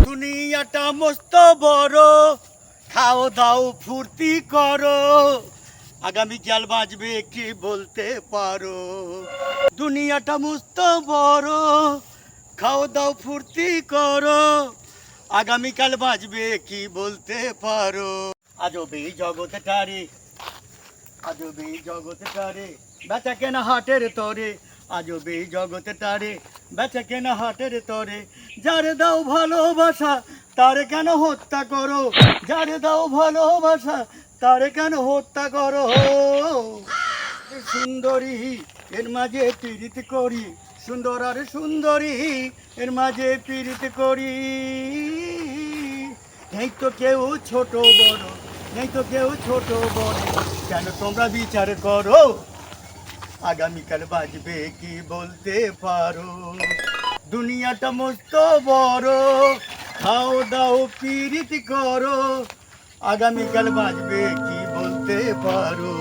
দুনিয়াটা মস্ত বড়, খাও দাও ফুর্তি করো, আগামীকাল বাঁচবে কি বলতে পারো। দুনিয়াটা মস্ত বড়, খাও দাও ফুর্তি করো, আগামীকাল বাঁচবে কি বলতে পারো। আজব এই জগৎটারে, আজব এই জগৎটারে, বেচা কেনা হাটের তরে, আজব এই জগৎটারে, বেচা কেনা হাটের তরে। যারে দাও ভালোবাসা তারে কেন হত্যা করো, যারে দাও ভালোবাসা তারে কেন হত্যা করো। সুন্দরী এর মাঝে পীড়িত করি, সুন্দর আর সুন্দরী এর মাঝে পীড়িত করি। নেই তো কেউ ছোট বড়, নেই তো কেউ ছোট বড়, কেন তোমরা বিচার করো, আগামীকাল বাজবে কি বলতে পারো। দুনিয়াটা মস্ত বড়, খাও দাও পীড়িত করো, আগামীকাল বাজবে কি বলতে পারো।